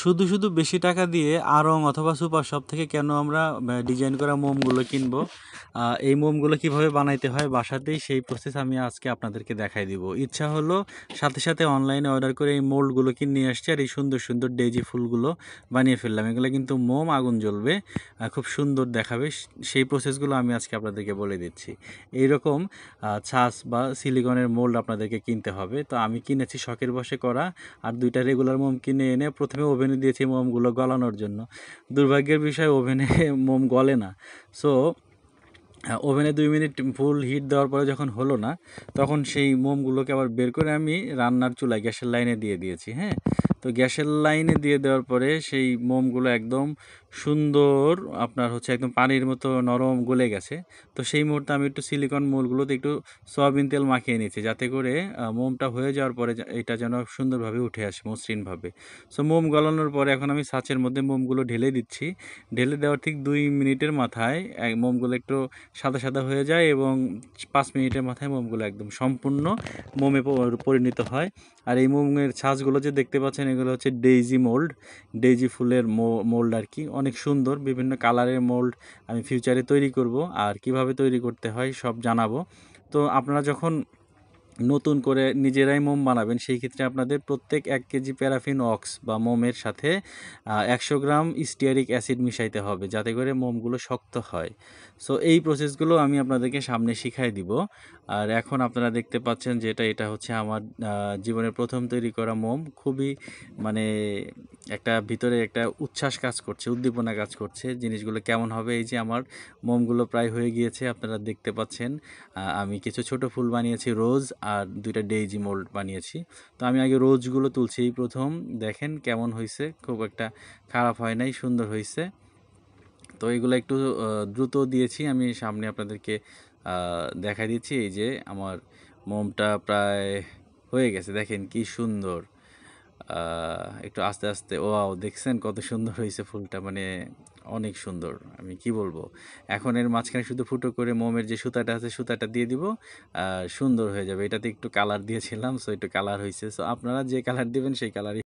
শুধু বেশি টাকা দিয়ে আড়ং অথবা সুপার শপ থেকে কেন আমরা ডিজাইন করা মোমগুলো কিনবো? এই মোমগুলো কিভাবে বানাইতে হয় বাসাতেই, সেই প্রসেস আমি আজকে আপনাদেরকে দেখাই দিব। ইচ্ছা হলো সাথে অনলাইনে অর্ডার করে এই মোল্ডগুলো কিনে নিয়ে আসছি, আর এই সুন্দর ডেইজি ফুলগুলো বানিয়ে ফেললাম। এগুলো কিন্তু মোম, আগুন জ্বলবে, খুব সুন্দর দেখাবে। সেই প্রসেসগুলো আমি আজকে আপনাদেরকে বলে দিচ্ছি। এইরকম ছাঁচ বা সিলিকনের মোল্ড আপনাদেরকে কিনতে হবে। তো আমি কিনেছি শখের বশে করা, আর 2টা রেগুলার মোম কিনে এনে প্রথমে ওভেনে দিয়েছি মোমগুলো গলানোর জন্য। দুর্ভাগ্যের বিষয় ওভেনে মোম গলে না। সো ওভেনে 2 মিনিট ফুল হিট দেওয়ার পরে যখন হলো না, তখন সেই মোমগুলোকে আবার বের করে আমি রান্নার চুলায় গ্যাসের লাইনে দিয়ে দিয়েছি। হ্যাঁ, তো গ্যাসের লাইনে দিয়ে দেওয়ার পরে সেই মোমগুলো একদম সুন্দর আপনার হচ্ছে একদম পানির মতো নরম গলে গেছে। তো সেই মুহূর্তে আমি একটু সিলিকন মোলগুলোতে একটু সয়াবিন তেল মাখিয়ে নিয়েছি, যাতে করে মোমটা হয়ে যাওয়ার পরে এটা যেন সুন্দরভাবে উঠে আসে মসৃণভাবে। সো মোম গলানোর পরে এখন আমি ছাঁচের মধ্যে মোমগুলো ঢেলে দিচ্ছি। ঢেলে দেওয়ার ঠিক 2 মিনিটের মাথায় মোমগুলো একটু সাদা হয়ে যায়, এবং 5 মিনিটের মাথায় মোমগুলো একদম সম্পূর্ণ মোমে পরিণত হয়। আর এই মোমের ছাঁচগুলো যে দেখতে পাচ্ছেন, এগুলো হচ্ছে ডেইজি মোল্ড, ডেইজি ফুলের মোল্ড আর কি। অনেক সুন্দর বিভিন্ন কালারের মোল্ড আমি ফিউচারে তৈরি করব, আর কিভাবে তৈরি করতে হয় সব জানাবো। তো আপনারা যখন নতুন করে নিজেরাই মোম বানাবেন, সেই ক্ষেত্রে আপনাদের প্রত্যেক 1 কেজি প্যারাফিন অক্স বা মোমের সাথে 100 গ্রাম স্টিয়ারিক অ্যাসিড মিশাইতে হবে, যাতে করে মোমগুলো শক্ত হয়। সো এই প্রসেসগুলো আমি আপনাদেরকে সামনে শিখাই দিব। আর এখন আপনারা দেখতে পাচ্ছেন যে এটা হচ্ছে আমার জীবনের প্রথম তৈরি করা মোম। খুবই মানে একটা ভিতরে একটা উচ্ছ্বাস কাজ করছে, উদ্দীপনা কাজ করছে জিনিসগুলো কেমন হবে। এই যে আমার মোমগুলো প্রায় হয়ে গিয়েছে, আপনারা দেখতে পাচ্ছেন। আমি কিছু ছোট ফুল বানিয়েছি, রোজ, আর 2টা ডেইজি মোল্ড বানিয়েছি। তো আমি আগে রোজগুলো তুলছি, এই প্রথম। দেখেন কেমন হয়েছে, খুব একটা খারাপ হয় নাই, সুন্দর হয়েছে। তো এগুলো একটু দ্রুত দিয়েছি, আমি সামনে আপনাদেরকে দেখাই দিচ্ছি। এই যে আমার মোমটা প্রায় হয়ে গেছে, দেখেন কি সুন্দর। একটু আস্তে ওয়াও, দেখছেন কত সুন্দর হয়েছে ফুলটা, মানে অনেক সুন্দর, আমি কি বলবো। এখন এর মাঝখানে শুধু ফুটো করে মোমের যে সুতাটা আছে, সুতাটা দিয়ে দিব, সুন্দর হয়ে যাবে। এটাতে একটু কালার দিয়েছিলাম, সো একটু কালার হয়েছে। সো আপনারা যে কালার দিবেন সেই কালারই